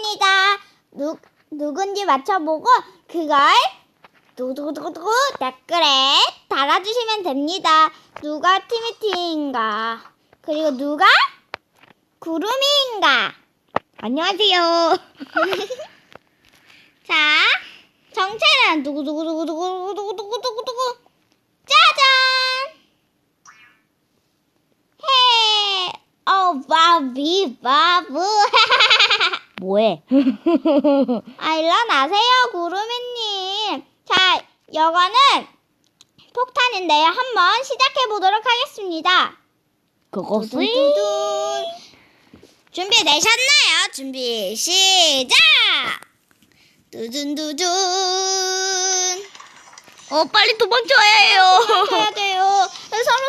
있습니다. 누군지 맞춰보고 그걸 두두두두두 댓글에 달아주시면 됩니다. 누가 티미티인가? 그리고 누가 구름이인가? 안녕하세요. 자, 정체는 두구두구두구두구두구두구두구두구 짜잔! 해, 바비바부. 뭐해? 일어나세요, 구름이님. 자, 이거는 폭탄인데요. 한번 시작해 보도록 하겠습니다. 그것이 두둔두둔. 준비되셨나요? 준비 시작! 두둔두둔. 빨리 도망쳐야 해요. 해야 돼요.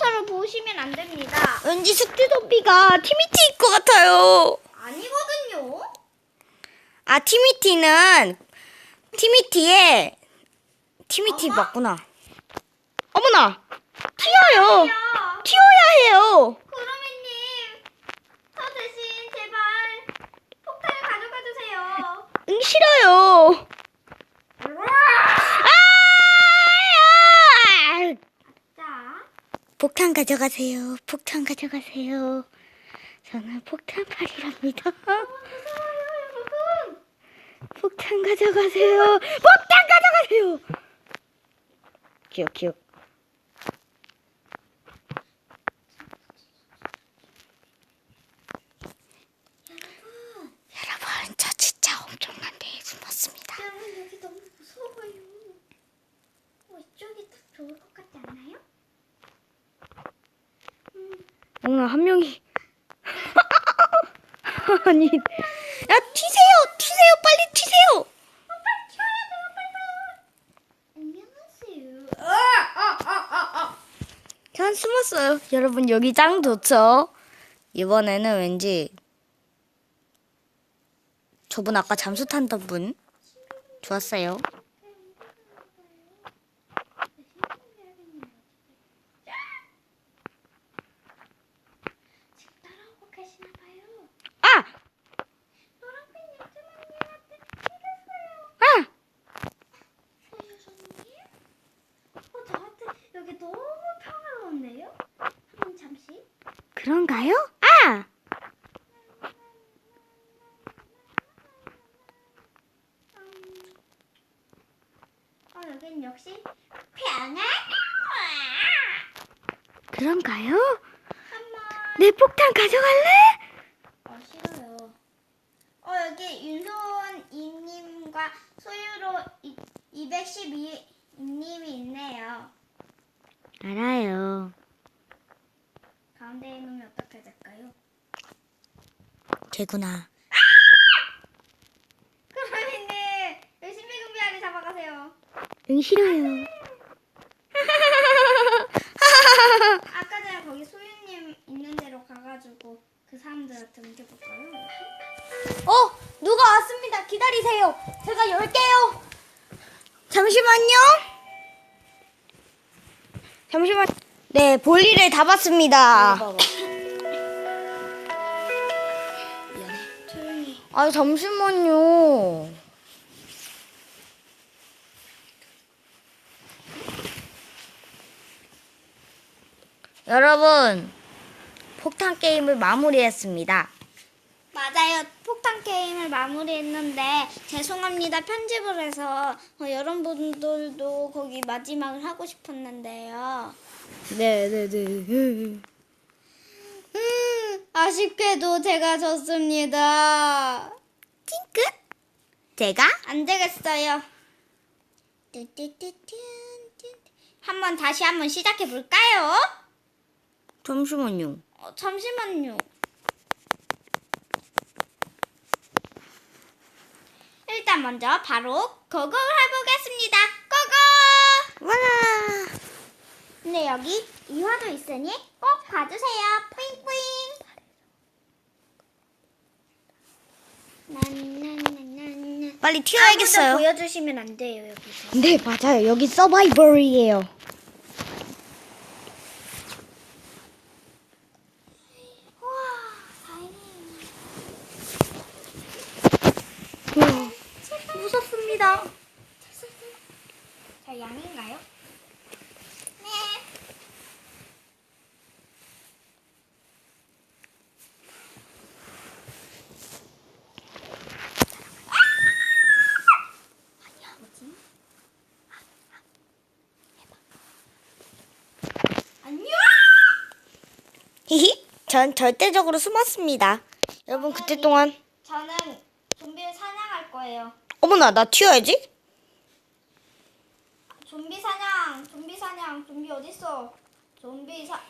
서로 보시면 안 됩니다. 왠지 숙제 좀비가 티미티일 것 같아요. 아니거든요. 티미티는 티미티의 티미티 어머? 맞구나. 어머나, 튀어요. 튀어야 해요. 구름이님, 저 대신 제발 폭탄을 가져가 주세요. 응, 싫어요. 자, 폭탄 가져가세요. 폭탄 가져가세요. 저는 폭탄팔이랍니다. 무서워요, 여러분. 폭탄 가져가세요. 폭탄 가져가세요. 기억. 여러분, 저 진짜 엄청난 데에 숨었습니다. 여러분, 여기 너무 무서워요. 이쪽이 딱 좋을 것 같지 않나요? 오늘 한 명이 아니, 야 튀세요, 빨리 튀세요. 안녕하세요. 전 숨었어요. 여러분, 여기 짱 좋죠? 이번에는 왠지 저분 아까 잠수 탄던 분 좋았어요. 지금 따라오고 계시나 봐요. 아! 노란빛 님한테 튀겼어요. 아! 소유주님? 저한테 여기 너무 평화로운데요? 한번 잠시. 그런가요? 아! 여긴 역시 평화. 그런가요? 한번. 내 폭탄 가져갈래? 싫어요. 여기 윤소원 이님과 소유로 212님이 있네요. 알아요. 가운데 이놈이 어떻게 될까요? 개구나. 그러면은 열심히 금비하게 잡아가세요. 응, 싫어요. 아까 전에 거기 소유님 있는 데로 가가지고 그 사람들한테 옮겨볼까요? 누가 왔습니다. 기다리세요. 제가 열게요. 잠시만요. 네, 볼일을 다 봤습니다. 조용히. 잠시만요. 여러분, 폭탄 게임을 마무리했습니다. 맞아요. 폭탄 게임을 마무리했는데 죄송합니다. 편집을 해서 여러분들도 거기 마지막을 하고 싶었는데요. 네. 아쉽게도 제가 졌습니다. 찡끗? 제가? 안 되겠어요. 다시 한번 시작해 볼까요? 잠시만요. 잠시만요. 일단 먼저 바로 고고를 해보겠습니다. 고고! 와! 근데 여기 이화도 있으니 꼭 봐주세요. 뿌잉뿌잉. 빨리 튀어야겠어요. 아무도 보여주시면 안 돼요, 여기서. 네, 맞아요. 여기 서바이벌이에요. 우와, 다행이에요. 됐습니다. 자, 양인가요? 네. 뭐지? 안녕. 히히. 전 절대적으로 숨었습니다. 여러분 그때 동안 저는 좀비를 사냥할 거예요. 어머나 나 튀어야지. 좀비 사냥, 좀비 사냥, 좀비 어딨어? 좀비 사.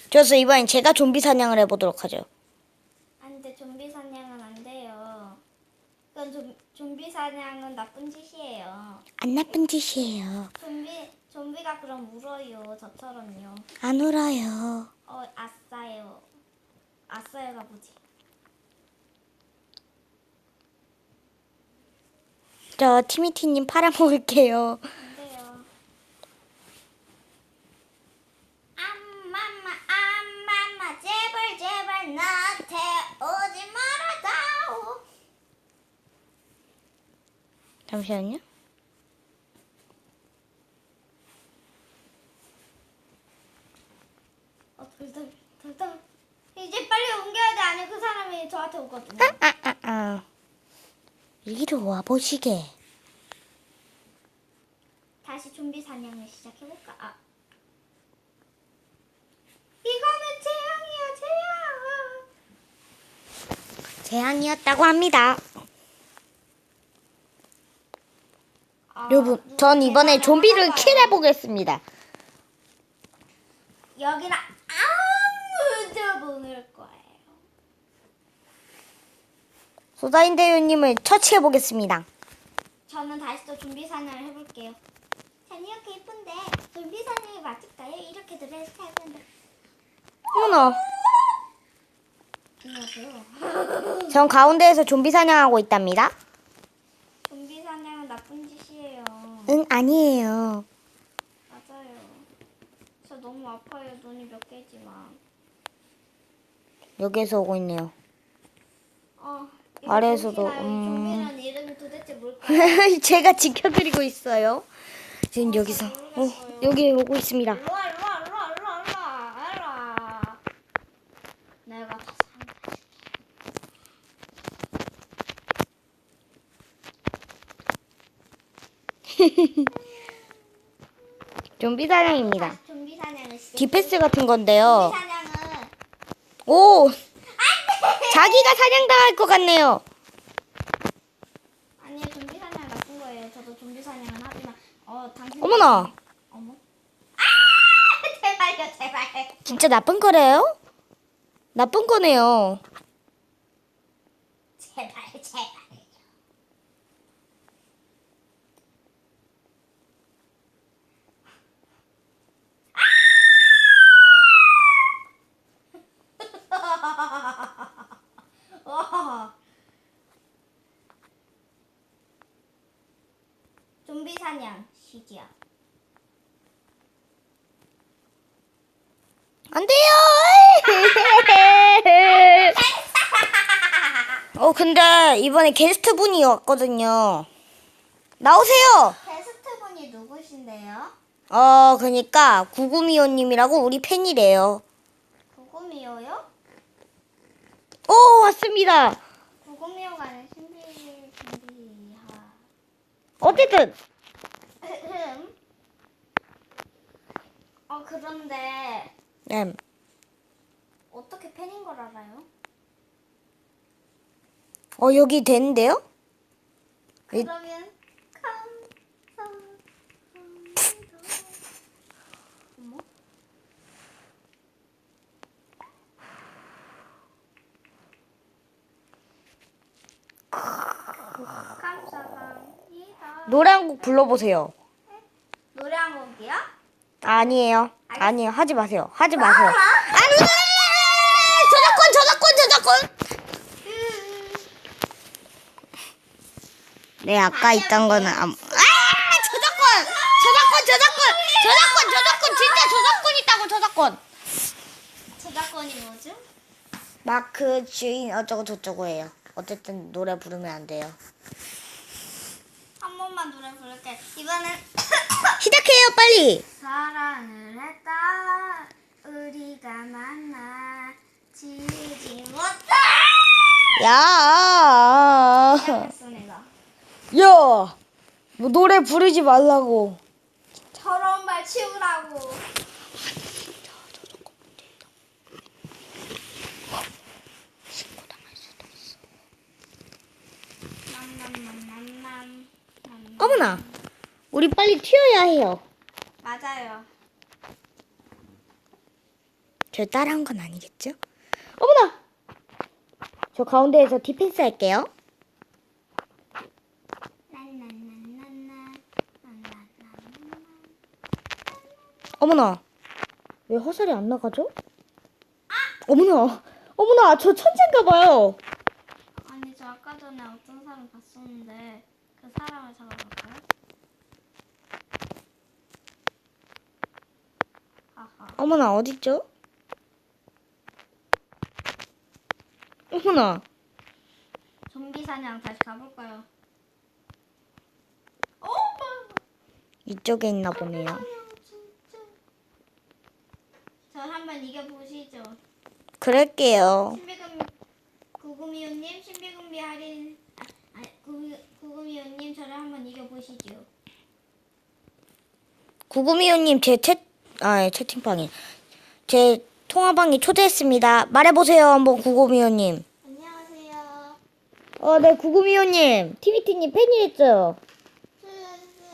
그래서 이번엔 제가 좀비 사냥을 해보도록 하죠. 안돼, 좀비 사냥은 안 돼요. 그건 좀비 사냥은 나쁜 짓이에요. 안 나쁜 짓이에요. 좀비가 그럼 울어요. 저처럼요. 안 울어요. 아싸요. 아싸요가 뭐지? 저 티미티님 팔아먹을게요. 안 돼요. 암마마, 제발 나한테 오지 말아다오. 잠시만요. 덜덜. 이제 빨리 옮겨야 돼. 아니 그 사람이 저한테 오거든요. 이리로 와보시게. 다시 좀비 사냥을 시작해볼까? 이거는 재앙이야, 재앙. 재앙이었다고 합니다. 여러분, 전 이번에 좀비를 킬해보겠습니다. 여기는 아무도 모를 거예요. 소다인대유님을 처치해보겠습니다. 저는 다시 또 좀비 사냥을 해볼게요. 전 이렇게 예쁜데 좀비 사냥이 맞을까요? 이렇게 드레스 해본데. 어머나, 안녕하세요. 전 가운데에서 좀비 사냥하고 있답니다. 좀비 사냥은 나쁜 짓이에요. 응, 아니에요. 맞아요. 저 너무 아파요. 눈이 몇 개지만. 여기에서 오고 있네요. 이거 아래에서도, 보시나요? 이 좀비라는 이름이 도대체 뭘까요? 제가 지켜드리고 있어요. 지금 여기서, 여기 오고 있습니다. 일로와. 내가 다 산다. 좀비 사냥입니다. 다시 좀비 사냥을 시작. 디패스 같은 건데요. 좀비 사냥은 오! 자기가 사냥당할 것 같네요. 아니요, 좀비 사냥 나쁜 거예요. 저도 좀비 사냥은 하지만 당신 어머나! 어머. 제발요, 제발. 진짜 나쁜 거래요? 나쁜 거네요. 제발. 좀비 사냥 시작. 안 돼요! 근데 이번에 게스트 분이 왔거든요. 나오세요! 게스트분이 누구신데요? 그니까 구구미호님이라고 우리 팬이래요. 구구미호요? 오, 왔습니다. 구구미호가 아니라 신비하. 어쨌든 그런데 네. 어떻게 팬인 걸 알아요? 여기 되는데요? 그러면 감사합니다. 어머? 감사합니다. 노래 한 곡 불러보세요. 노래 한 곡이요? 아니에요. 아니에요. 하지 마세요. 하지 마세요. 아니, 저작권. 네, 아까 있던 거는 저작권. 진짜 저작권 있다고 저작권. 저작권이 뭐죠? 마크 주인 어쩌고 저쩌고 해요. 어쨌든 노래 부르면 안 돼요. 한 번만 노래 부를게. 이번엔 시작해요, 빨리. 사랑을 했다. 우리가 만나 지우지 못해. 야, 시작했습니다. 야, 뭐 노래 부르지 말라고. 더러운 말 치우라고. 남남남남남. 어머나, 우리 빨리 튀어야 해요. 맞아요. 저 따라한 건 아니겠죠? 어머나, 저 가운데에서 디펜스 할게요. 어머나, 왜 화살이 안 나가죠? 어머나, 어머나, 저 천재인가 봐요. 아니 저 아까 전에 어떤 사람 봤었는데 그 사람을 잡아볼까요? 하하. 어머나, 어딨죠? 어머나, 좀비 사냥 다시 가볼까요? 이쪽에 있나 보네요. 진짜. 저 한번 이겨보시죠. 그럴게요. 신비금 구구미호님 신비금비 할인 구구미호님 저를 한번 이겨보시죠. 구구미호님 채팅방에 제 통화방에 초대했습니다. 말해보세요, 한번 구구미호님. 안녕하세요. 네, 구구미호님. TVT님 팬이랬죠?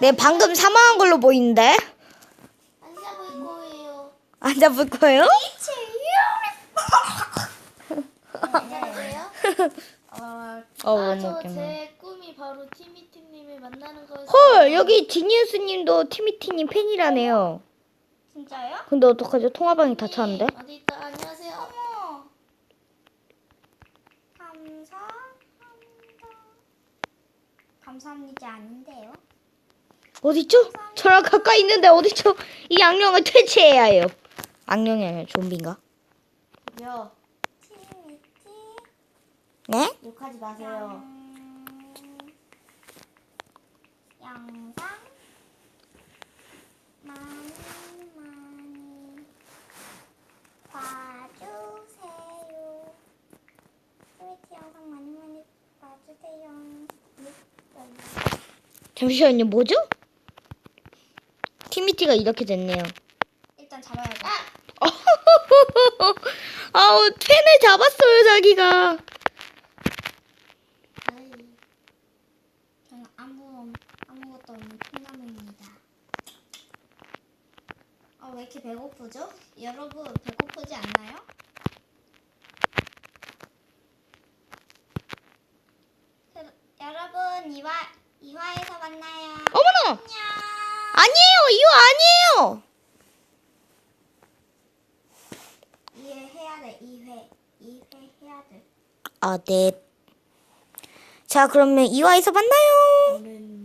네, 방금 사망한 걸로 보이는데? 안 잡을 거예요. 안 잡을 거예요? 안녕하세요. 너무 웃기네. 제 꿈이 바로 티미팀님을 만나는 거였어요. 헐, 여기 지니우스님도 티미티님 팬이라네요. 진짜요? 근데 어떡하죠? 통화방이 닫혔는데? 어디 있다. 안녕하세요. 어머. 감사합니다 아닌데요? 어딨죠? 저랑 가까이 있는데 어딨죠? 이 악령을 퇴치해야 해요. 악령이 아니라 좀비인가? 요. 네? 욕하지 마세요. 영상 많이 봐주세요. 트위치 영상 많이 봐주세요. 잠시만요, 뭐죠? 티미티가 이렇게 됐네요. 일단 잡아야죠. 아우, 팬을 잡았어요, 자기가. 저는 아무것도 없는 콩나물입니다. 왜 이렇게 배고프죠? 여러분 배고프지 않나요? 여러분 2화에서 만나요. 어머나! 안녕. 아니에요, 이거 아니에요! 이해해야 돼. 2회 해야 돼. 네. 자, 그러면 2화에서 만나요. 오늘